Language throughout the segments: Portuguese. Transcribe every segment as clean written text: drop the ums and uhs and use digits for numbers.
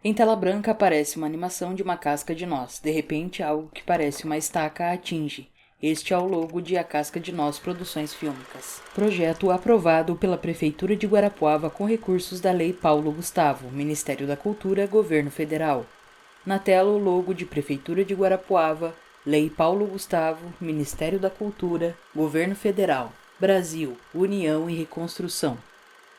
Em tela branca aparece uma animação de uma casca de noz. De repente, algo que parece uma estaca a atinge. Este é o logo de A Casca de Nós Produções Fílmicas. Projeto aprovado pela Prefeitura de Guarapuava com recursos da Lei Paulo Gustavo, Ministério da Cultura, Governo Federal. Na tela, o logo de Prefeitura de Guarapuava, Lei Paulo Gustavo, Ministério da Cultura, Governo Federal, Brasil, União e Reconstrução.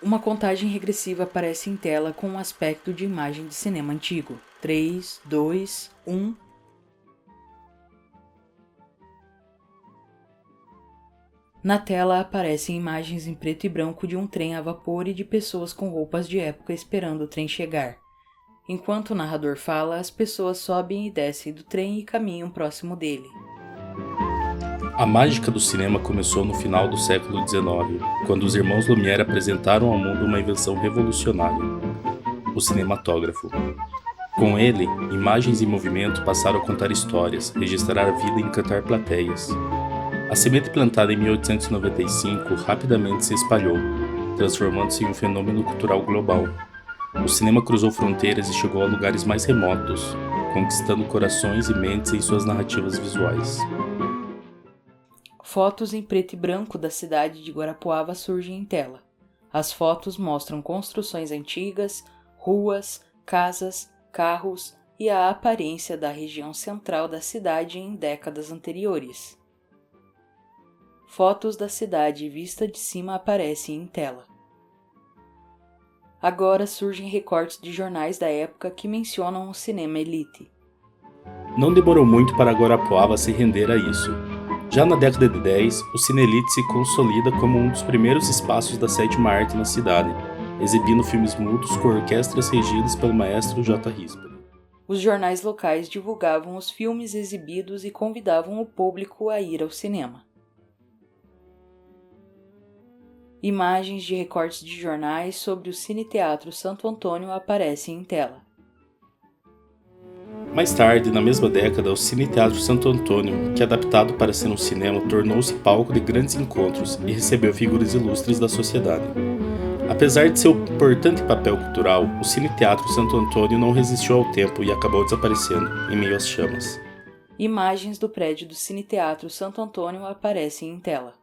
Uma contagem regressiva aparece em tela com um aspecto de imagem de cinema antigo. 3, 2, 1... Na tela aparecem imagens em preto e branco de um trem a vapor e de pessoas com roupas de época esperando o trem chegar. Enquanto o narrador fala, as pessoas sobem e descem do trem e caminham próximo dele. A mágica do cinema começou no final do século XIX, quando os irmãos Lumière apresentaram ao mundo uma invenção revolucionária: o cinematógrafo. Com ele, imagens em movimento passaram a contar histórias, registrar a vida e encantar plateias. A semente plantada em 1895 rapidamente se espalhou, transformando-se em um fenômeno cultural global. O cinema cruzou fronteiras e chegou a lugares mais remotos, conquistando corações e mentes em suas narrativas visuais. Fotos em preto e branco da cidade de Guarapuava surgem em tela. As fotos mostram construções antigas, ruas, casas, carros e a aparência da região central da cidade em décadas anteriores. Fotos da cidade vista de cima aparecem em tela. Agora surgem recortes de jornais da época que mencionam o cinema elite. Não demorou muito para Guarapuava se render a isso. Já na década de 10, o Cinelite se consolida como um dos primeiros espaços da sétima arte na cidade, exibindo filmes mudos com orquestras regidas pelo maestro J. Rispoli. Os jornais locais divulgavam os filmes exibidos e convidavam o público a ir ao cinema. Imagens de recortes de jornais sobre o Cine-Teatro Santo Antônio aparecem em tela. Mais tarde, na mesma década, o Cine-Teatro Santo Antônio, que adaptado para ser um cinema, tornou-se palco de grandes encontros e recebeu figuras ilustres da sociedade. Apesar de seu importante papel cultural, o Cine-Teatro Santo Antônio não resistiu ao tempo e acabou desaparecendo, em meio às chamas. Imagens do prédio do Cine-Teatro Santo Antônio aparecem em tela.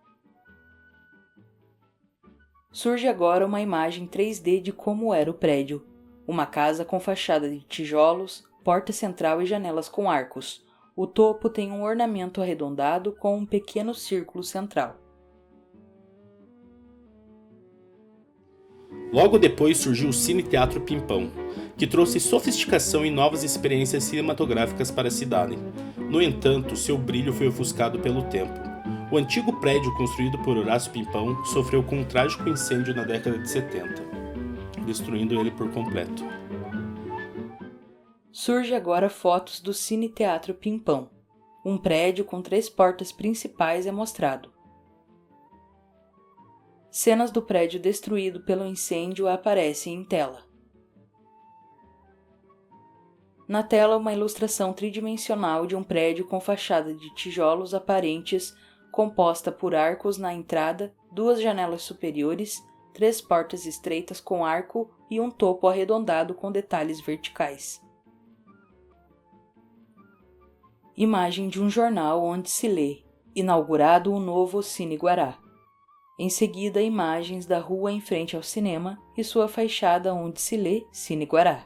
Surge agora uma imagem 3D de como era o prédio. Uma casa com fachada de tijolos, porta central e janelas com arcos. O topo tem um ornamento arredondado com um pequeno círculo central. Logo depois surgiu o Cine Teatro Pimpão, que trouxe sofisticação e novas experiências cinematográficas para a cidade. No entanto, seu brilho foi ofuscado pelo tempo. O antigo prédio construído por Horácio Pimpão sofreu com um trágico incêndio na década de 70, destruindo ele por completo. Surge agora fotos do Cine Teatro Pimpão. Um prédio com 3 portas principais é mostrado. Cenas do prédio destruído pelo incêndio aparecem em tela. Na tela, uma ilustração tridimensional de um prédio com fachada de tijolos aparentes, composta por arcos na entrada, 2 janelas superiores, 3 portas estreitas com arco e um topo arredondado com detalhes verticais. Imagem de um jornal onde se lê: inaugurado o novo Cine Guará. Em seguida, imagens da rua em frente ao cinema e sua fachada onde se lê Cine Guará.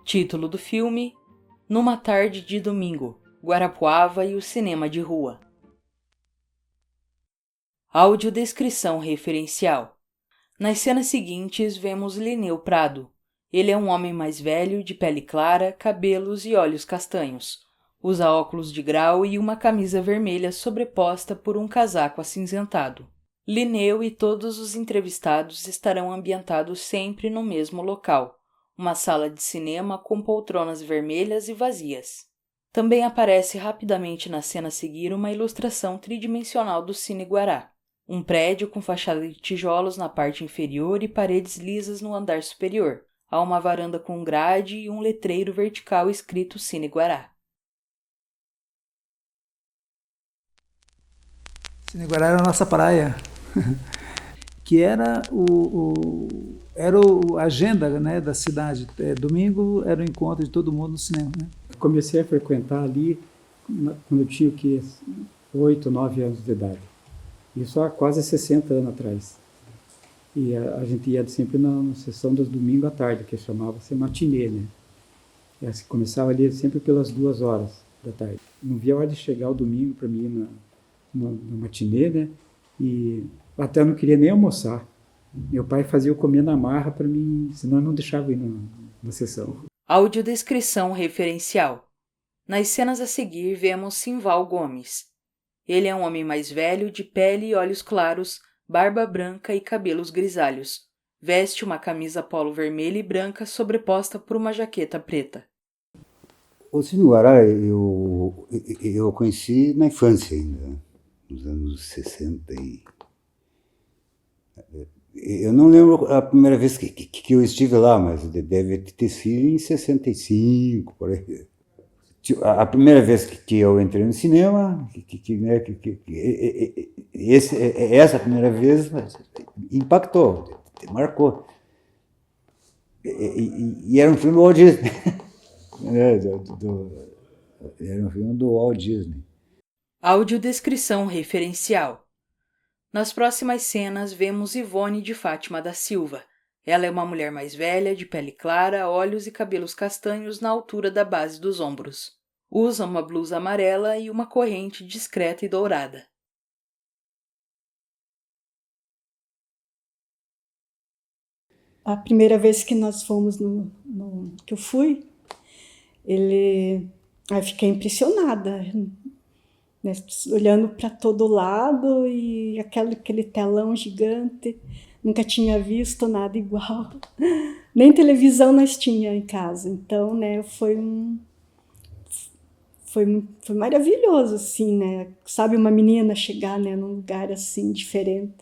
Título do filme: Numa tarde de domingo, Guarapuava e o cinema de rua. Audiodescrição referencial. Nas cenas seguintes vemos Lineu Prado. Ele é um homem mais velho, de pele clara, cabelos e olhos castanhos. Usa óculos de grau e uma camisa vermelha sobreposta por um casaco acinzentado. Lineu e todos os entrevistados estarão ambientados sempre no mesmo local, uma sala de cinema com poltronas vermelhas e vazias. Também aparece rapidamente na cena a seguir uma ilustração tridimensional do Cine Guará. Um prédio com fachada de tijolos na parte inferior e paredes lisas no andar superior. Há uma varanda com grade e um letreiro vertical escrito Cine Guará. Cine Guará era a nossa praia, que era era a agenda, né, da cidade. Domingo era o encontro de todo mundo no cinema, né? Comecei a frequentar ali quando eu tinha 8, 9 anos de idade. Isso há quase 60 anos atrás. E a gente ia sempre na sessão dos domingos à tarde, que chamava-se matinê, né? Começava ali sempre pelas 2 horas da tarde. Não via a hora de chegar o domingo para mim ir na matinê, né? E até eu não queria nem almoçar. Meu pai fazia eu comer na marra para mim, senão eu não deixava ir na sessão. Audiodescrição referencial. Nas cenas a seguir vemos Simval Gomes. Ele é um homem mais velho, de pele e olhos claros, barba branca e cabelos grisalhos. Veste uma camisa polo vermelha e branca sobreposta por uma jaqueta preta. O Cine Guará eu conheci na infância ainda, nos anos 60. Eu não lembro a primeira vez que eu estive lá, mas deve ter sido em 65, por aí. A primeira vez que eu entrei no cinema, essa primeira vez impactou, marcou. E era um filme do Walt Disney. Era um filme do Walt Disney. Audiodescrição referencial. Nas próximas cenas vemos Ivone de Fátima da Silva. Ela é uma mulher mais velha, de pele clara, olhos e cabelos castanhos na altura da base dos ombros. Usa uma blusa amarela e uma corrente discreta e dourada. A primeira vez que nós fomos que eu fui, eu fiquei impressionada, né, olhando para todo lado e aquele telão gigante, nunca tinha visto nada igual, nem televisão nós tinha em casa, então, né, foi maravilhoso, assim, né, sabe, uma menina chegar, né, num lugar assim diferente,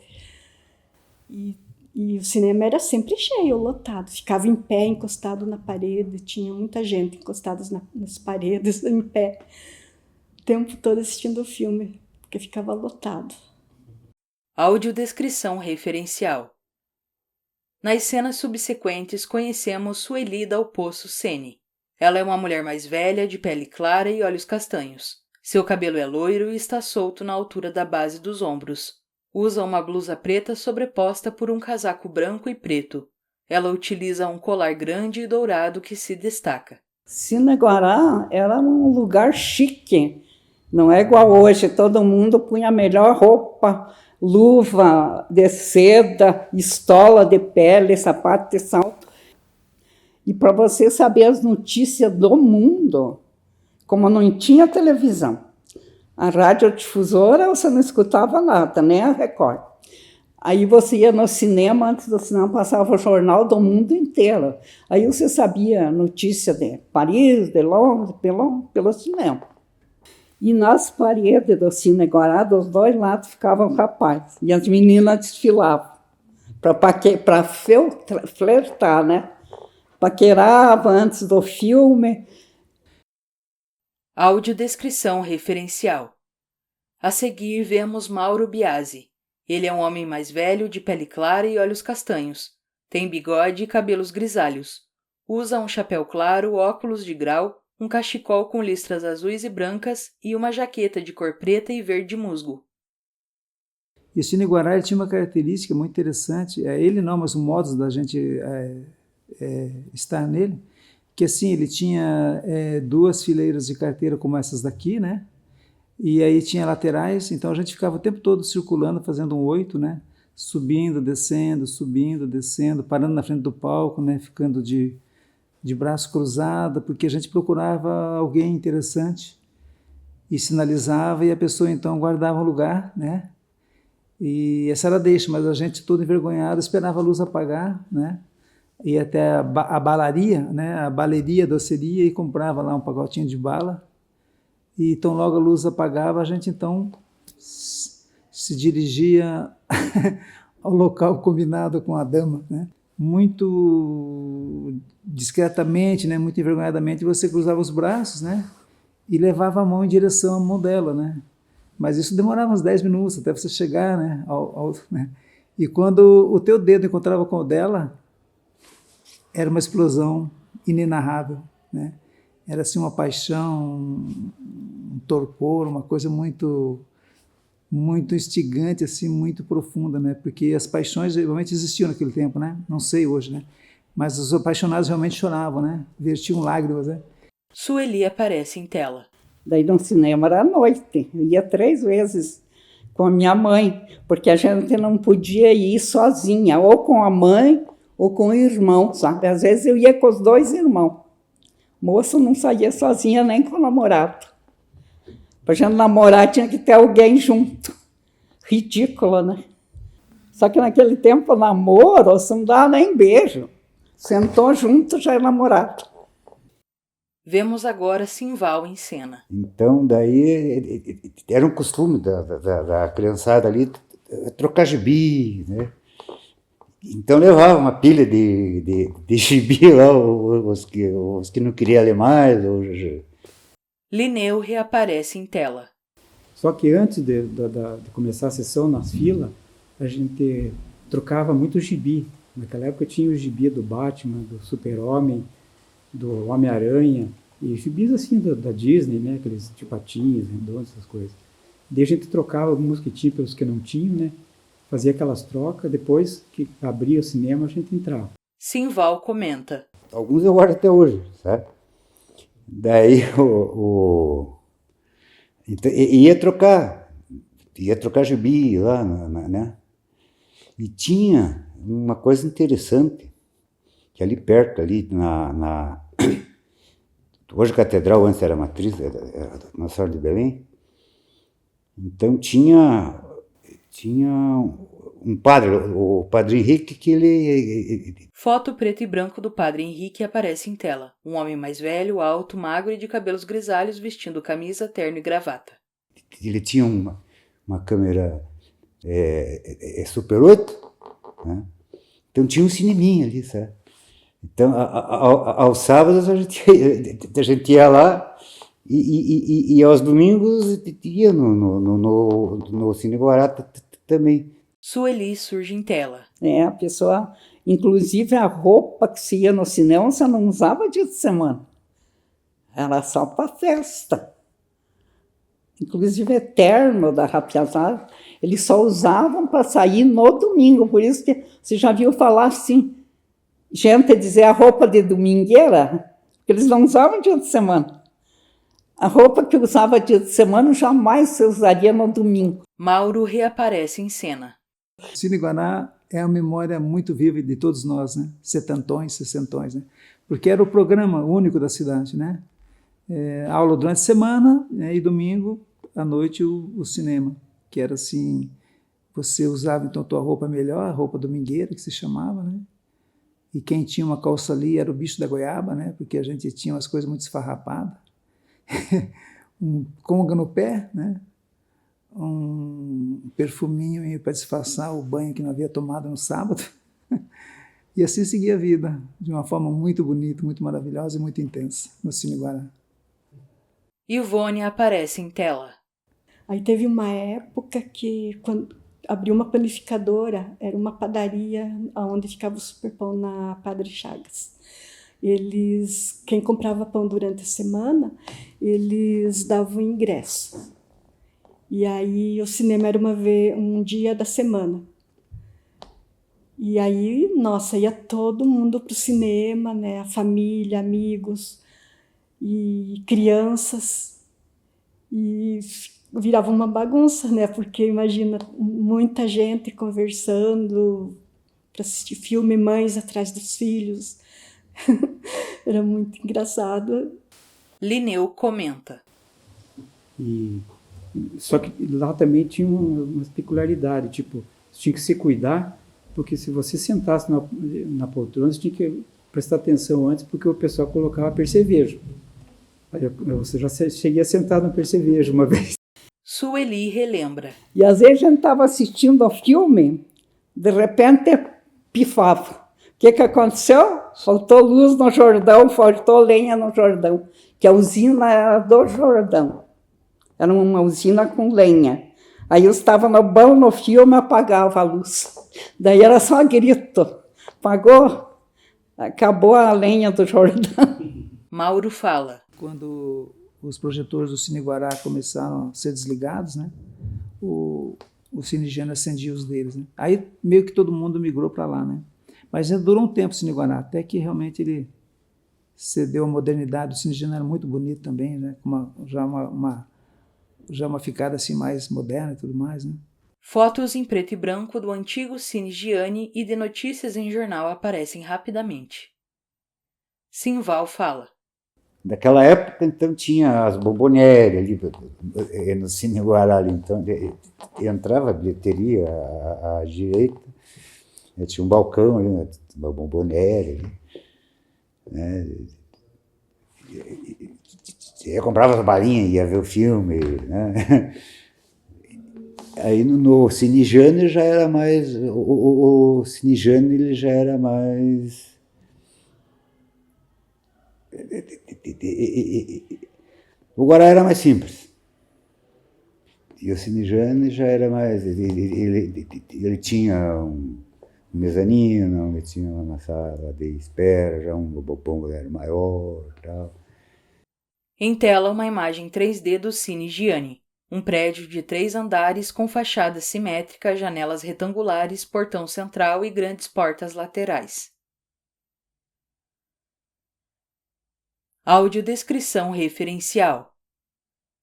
e o cinema era sempre cheio, lotado, ficava em pé, encostado na parede, tinha muita gente encostada nas paredes, em pé, o tempo todo assistindo o filme, porque ficava lotado. Audiodescrição referencial. Nas cenas subsequentes conhecemos Sueli Dal Poço Sene. Ela é uma mulher mais velha, de pele clara e olhos castanhos. Seu cabelo é loiro e está solto na altura da base dos ombros. Usa uma blusa preta sobreposta por um casaco branco e preto. Ela utiliza um colar grande e dourado que se destaca. Cine Guará era um lugar chique. Não é igual hoje, todo mundo punha a melhor roupa, luva de seda, estola de pele, sapato de salto. E para você saber as notícias do mundo, como não tinha televisão, a radiodifusora você não escutava nada, nem a Record. Aí você ia no cinema, antes do cinema passava o jornal do mundo inteiro. Aí você sabia notícia de Paris, de Londres, pelo cinema. E nas paredes do Cine Guará, dos 2 lados ficavam rapazes. E as meninas desfilavam para flertar, né? Paquerava antes do filme. Audiodescrição referencial. A seguir vemos Mauro Biasi. Ele é um homem mais velho, de pele clara e olhos castanhos. Tem bigode e cabelos grisalhos. Usa um chapéu claro, óculos de grau, um cachecol com listras azuis e brancas e uma jaqueta de cor preta e verde musgo. E o Cine Guará tinha uma característica muito interessante, ele não, mas o modo da gente estar nele, que assim, ele tinha 2 fileiras de carteira como essas daqui, né? E aí tinha laterais, então a gente ficava o tempo todo circulando, fazendo um 8, né? Subindo, descendo, parando na frente do palco, né? Ficando de braço cruzado, porque a gente procurava alguém interessante e sinalizava, e a pessoa então guardava o lugar, né? E essa era a deixa, mas a gente todo envergonhado esperava a luz apagar, né? Ia até a balaria, né? A baleria, a doceria, e comprava lá um pacotinho de bala. E então logo a luz apagava, a gente então se dirigia ao local combinado com a dama, né? Muito discretamente, né? Muito envergonhadamente, você cruzava os braços, né? E levava a mão em direção à mão dela, né? Mas isso demorava uns 10 minutos até você chegar, né? né? E quando o teu dedo encontrava com o dela, era uma explosão inenarrável, né? Era assim uma paixão, um torpor, uma coisa muito instigante, assim, muito profunda, né? Porque as paixões realmente existiam naquele tempo, né? Não sei hoje, né? Mas os apaixonados realmente choravam, né? Vertiam lágrimas, né? Sueli aparece em tela. Daí no cinema era à noite, eu ia 3 vezes com a minha mãe, porque a gente não podia ir sozinha, ou com a mãe ou com o irmão, sabe? Às vezes eu ia com os 2 irmãos. Moça não saía sozinha nem com o namorado. Para a gente namorar tinha que ter alguém junto. Ridículo, né? Só que naquele tempo, namoro, você não dava nem beijo. Sentou junto, já é namorado. Vemos agora Simval em cena. Então, daí, era um costume da criançada ali trocar gibi, né? Então, levava uma pilha de gibi lá, os que não queriam ler mais. Linneu reaparece em tela. Só que antes de começar a sessão nas filas, a gente trocava muito gibi. Naquela época tinha o gibi do Batman, do Super-Homem, do Homem-Aranha, e gibis assim da Disney, né? Aqueles de patinhas, redondos, essas coisas. Daí a gente trocava alguns que tinha pelos que não tinham, né? Fazia aquelas trocas, depois que abria o cinema a gente entrava. Simval comenta. Alguns eu guardo até hoje, sabe? Daí então, ia trocar gibi lá, né? E tinha uma coisa interessante, que ali perto, ali hoje a catedral, antes era matriz, era Nossa Senhora de Belém. Então tinha um padre, o Padre Henrique, que ele... Foto preto e branco do Padre Henrique aparece em tela. Um homem mais velho, alto, magro e de cabelos grisalhos, vestindo camisa, terno e gravata. Ele tinha uma câmera Super 8, né? Então tinha um cineminha ali, sabe? Então, aos sábados a gente ia lá e aos domingos ia no Cine Guará também. Sueli surge em tela. A pessoa, inclusive a roupa que se ia no cinema, você não usava dia de semana. Era só para festa. Inclusive terno da rapiazada, eles só usavam para sair no domingo. Por isso que você já viu falar assim, gente dizer a roupa de domingueira, porque eles não usavam dia de semana. A roupa que usava dia de semana jamais se usaria no domingo. Mauro reaparece em cena. Cine Guará é uma memória muito viva de todos nós, né? Setentões, sessentões, né? Porque era o programa único da cidade, né? Aula durante a semana, né? E domingo à noite o cinema, que era assim, você usava então a tua roupa melhor, a roupa domingueira que se chamava, né? E quem tinha uma calça ali era o bicho da goiaba, né? Porque a gente tinha umas coisas muito esfarrapadas. Um conga no pé, né? Um perfuminho para disfarçar o banho que não havia tomado no sábado. E assim seguia a vida, de uma forma muito bonita, muito maravilhosa e muito intensa, no Cine Guará. Ivone aparece em tela. Aí teve uma época que, quando abriu uma panificadora, era uma padaria onde ficava o Superpão, na Padre Chagas. Quem comprava pão durante a semana, eles davam ingresso. E aí o cinema era um dia da semana. E aí, nossa, ia todo mundo para o cinema, né? A família, amigos e crianças. E virava uma bagunça, né? Porque imagina, muita gente conversando para assistir filme, mães atrás dos filhos. Era muito engraçado. Linneu comenta. Só que lá também tinha umas peculiaridades, tipo, você tinha que se cuidar, porque se você sentasse na poltrona, você tinha que prestar atenção antes, porque o pessoal colocava percevejo. Você já cheguei a sentar no percevejo uma vez. Sueli relembra. E às vezes a gente estava assistindo ao filme, de repente pifava. O que aconteceu? Faltou luz no Jordão, faltou lenha no Jordão, que a usina era do Jordão. Era uma usina com lenha. Aí eu estava no filme, apagava a luz. Daí era só grito. Apagou? Acabou a lenha do Jordão. Mauro fala. Quando os projetores do Cine Guará começaram a ser desligados, né, o Cine Giane acendia os deles. Né? Aí meio que todo mundo migrou para lá. Né? Mas durou um tempo o Cine Guará, até que realmente ele cedeu à modernidade. O Cine Giane era muito bonito também, né? Já uma ficada assim mais moderna e tudo mais. Né? Fotos em preto e branco do antigo Cine Giane e de notícias em jornal aparecem rapidamente. Simval fala. Naquela época, então, tinha as bomboniere ali no Cine Guará, então entrava a bilheteria à direita, tinha um balcão ali, uma bomboniere ali, né? Eu comprava as balinhas, ia ver o filme, né? Aí no Cine Giane já era mais, o Cine Giane ele já era mais, o Guará era mais simples. E o Cine Giane já era mais, ele tinha um mezanino, ele tinha uma sala de espera, já um bom era maior e tal. Em tela, uma imagem 3D do Cine Giane. Um prédio de 3 andares com fachada simétrica, janelas retangulares, portão central e grandes portas laterais. Audiodescrição referencial.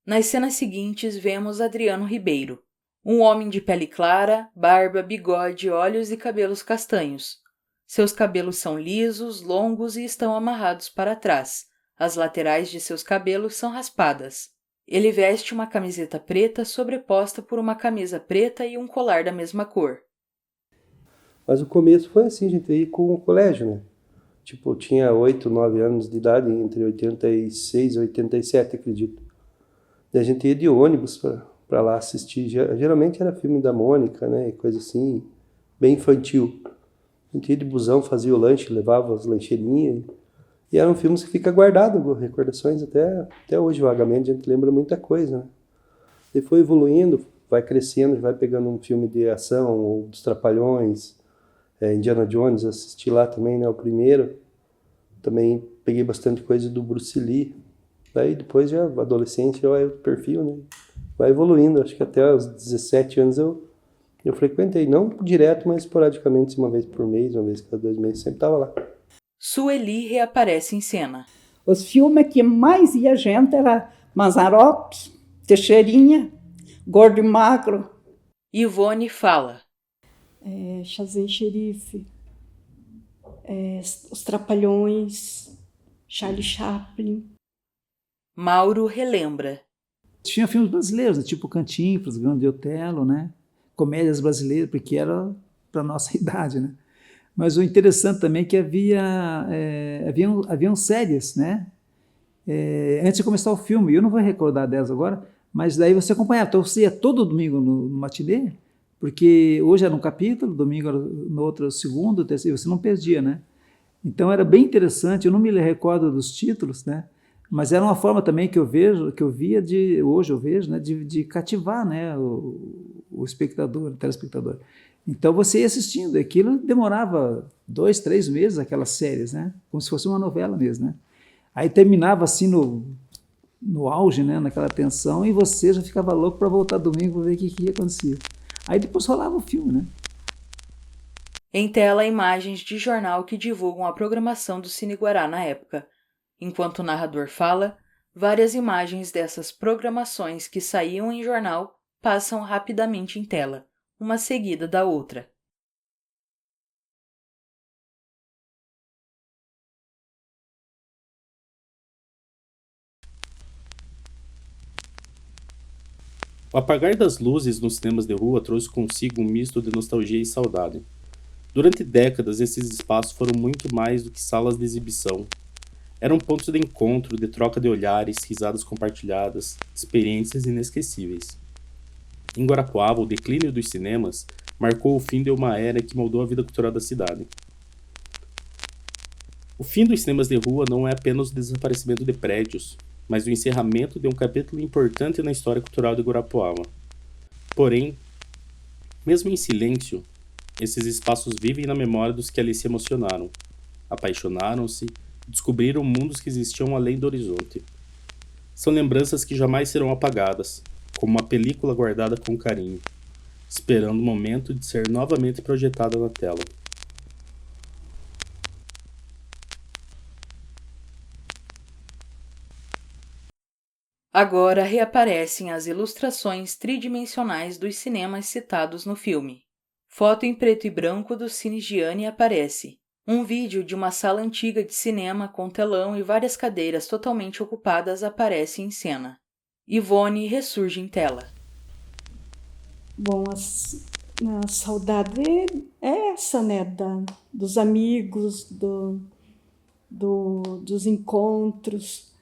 Nas cenas seguintes vemos Adriano Ribeiro, um homem de pele clara, barba, bigode, olhos e cabelos castanhos. Seus cabelos são lisos, longos e estão amarrados para trás. As laterais de seus cabelos são raspadas. Ele veste uma camiseta preta sobreposta por uma camisa preta e um colar da mesma cor. Mas o começo foi assim, a gente ia com o colégio, né? Tipo, eu tinha 8, 9 anos de idade, entre 86 e 87, acredito. E a gente ia de ônibus para lá assistir. Geralmente era filme da Mônica, né? Coisa assim, bem infantil. A gente ia de busão, fazia o lanche, levava as lancheirinhas. E eram filmes que ficam guardados, recordações até hoje, vagamente, a gente lembra muita coisa, né? E foi evoluindo, vai crescendo, vai pegando um filme de ação, ou dos Trapalhões, Indiana Jones, assisti lá também, né, o primeiro. Também peguei bastante coisa do Bruce Lee. Daí depois, já adolescente, já vai o perfil, né? Vai evoluindo, acho que até os 17 anos eu frequentei, não direto, mas esporadicamente, uma vez por mês, uma vez cada 2 meses, sempre estava lá. Sueli reaparece em cena. Os filmes que mais ia gente era Mazzaropi, Teixeirinha, Gordo e Magro. Ivone fala. Chazin Xerife, Os Trapalhões, Charlie Chaplin. Mauro relembra. Tinha filmes brasileiros, né? Tipo Cantinflas, Grande Otelo, né? Comédias brasileiras, porque era para nossa idade, né? Mas o interessante também é que haviam séries, né? Antes de começar o filme, eu não vou recordar delas agora, mas daí você acompanhava. Então você ia todo domingo no matinê, porque hoje era um capítulo, domingo era no outro, segundo, terceiro, você não perdia, né? Então era bem interessante, eu não me recordo dos títulos, né? Mas era uma forma também que eu via hoje eu vejo, né? De cativar, né? O espectador, o telespectador. Então você ia assistindo, aquilo demorava 2, 3 meses, aquelas séries, né? Como se fosse uma novela mesmo, né? Aí terminava assim no auge, né? Naquela tensão, e você já ficava louco para voltar domingo para ver o que ia acontecer. Aí depois rolava o filme, né? Em tela, imagens de jornal que divulgam a programação do Cine Guará na época. Enquanto o narrador fala, várias imagens dessas programações que saíam em jornal passam rapidamente em tela, uma seguida da outra. O apagar das luzes nos cinemas de rua trouxe consigo um misto de nostalgia e saudade. Durante décadas, esses espaços foram muito mais do que salas de exibição. Eram pontos de encontro, de troca de olhares, risadas compartilhadas, experiências inesquecíveis. Em Guarapuava, o declínio dos cinemas marcou o fim de uma era que moldou a vida cultural da cidade. O fim dos cinemas de rua não é apenas o desaparecimento de prédios, mas o encerramento de um capítulo importante na história cultural de Guarapuava. Porém, mesmo em silêncio, esses espaços vivem na memória dos que ali se emocionaram. apaixonaram-se, descobriram mundos que existiam além do horizonte. São lembranças que jamais serão apagadas, como uma película guardada com carinho, esperando o momento de ser novamente projetada na tela. Agora reaparecem as ilustrações tridimensionais dos cinemas citados no filme. Foto em preto e branco do Cine Gianni aparece. Um vídeo de uma sala antiga de cinema com telão e várias cadeiras totalmente ocupadas aparece em cena. Ivone ressurge em tela. Bom, a saudade é essa, né? Dos amigos, dos encontros,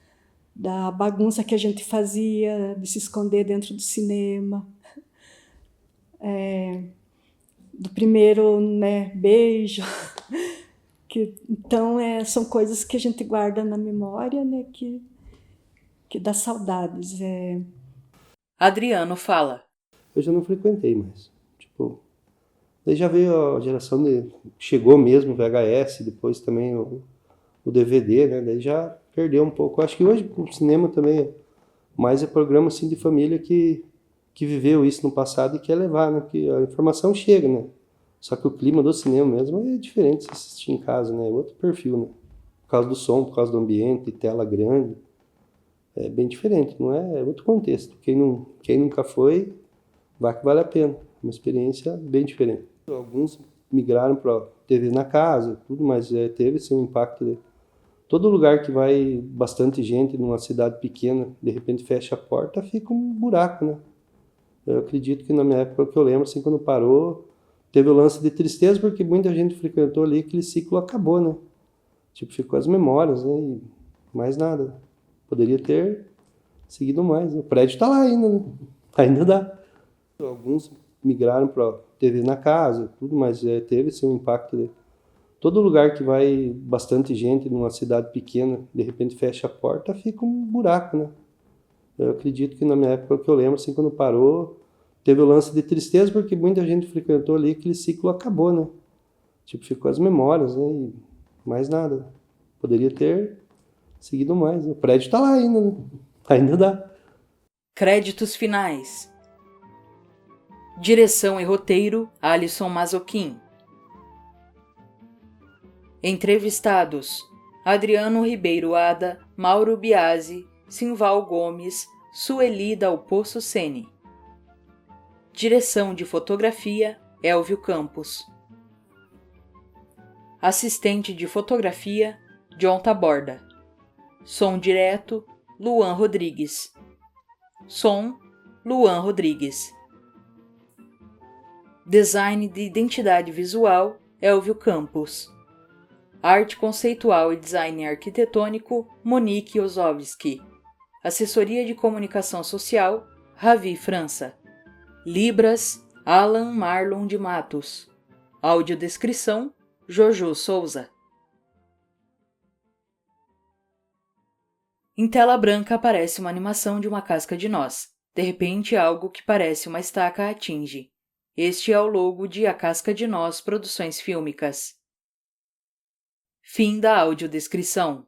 da bagunça que a gente fazia, de se esconder dentro do cinema. Do primeiro, né, beijo. Então, são coisas que a gente guarda na memória, né, que dá saudades. Adriano fala. Eu já não frequentei mais. Tipo, daí já veio a geração chegou mesmo o VHS, depois também o DVD, né? Daí já perdeu um pouco. Eu acho que hoje o cinema também mais é programa assim de família que viveu isso no passado e quer levar, né? Porque a informação chega, né? Só que o clima do cinema mesmo é diferente de se assistir em casa, né? É outro perfil, né? Por causa do som, por causa do ambiente, tela grande. É bem diferente, não é? É outro contexto. Quem nunca foi, vai que vale a pena. Uma experiência bem diferente. Alguns migraram para TV na casa, tudo, mas teve sim um impacto. Todo lugar que vai bastante gente numa cidade pequena, de repente fecha a porta, fica um buraco, né? Eu acredito que na minha época, o que eu lembro, assim, quando parou, teve o lance de tristeza, porque muita gente frequentou ali, aquele ciclo acabou, né? Tipo, ficou as memórias, né? E mais nada. Poderia ter seguido mais. O prédio está lá ainda, né? Ainda dá. Alguns migraram para TV na casa, tudo, mas teve sim um impacto. Todo lugar que vai bastante gente numa cidade pequena, de repente fecha a porta, fica um buraco, né? Eu acredito que na minha época, o que eu lembro, assim, quando parou, teve o lance de tristeza, porque muita gente frequentou ali, aquele ciclo acabou, né? Tipo, ficou as memórias, né? E mais nada. Poderia ter seguido mais. O prédio está lá ainda, né? Ainda dá. Créditos finais. Direção e roteiro, Alisson Mazzocchin. Entrevistados: Adriano Ribeiro Ada, Mauro Biasi, Simval Gomes, Sueli Dalpoço Sene. Direção de fotografia, Elvio Campos. Assistente de fotografia, John Taborda. Som direto, Luan Rodrigues. Som, Luan Rodrigues. Design de identidade visual, Elvio Campos. Arte conceitual e design arquitetônico, Monique Ozovski. Assessoria de comunicação social, Ravi França. Libras, Alan Marlon de Matos. Audiodescrição, Jojo Souza. Em tela branca aparece uma animação de uma casca de noz. De repente, algo que parece uma estaca a atinge. Este é o logo de A Casca de Noz Produções Fílmicas. Fim da audiodescrição.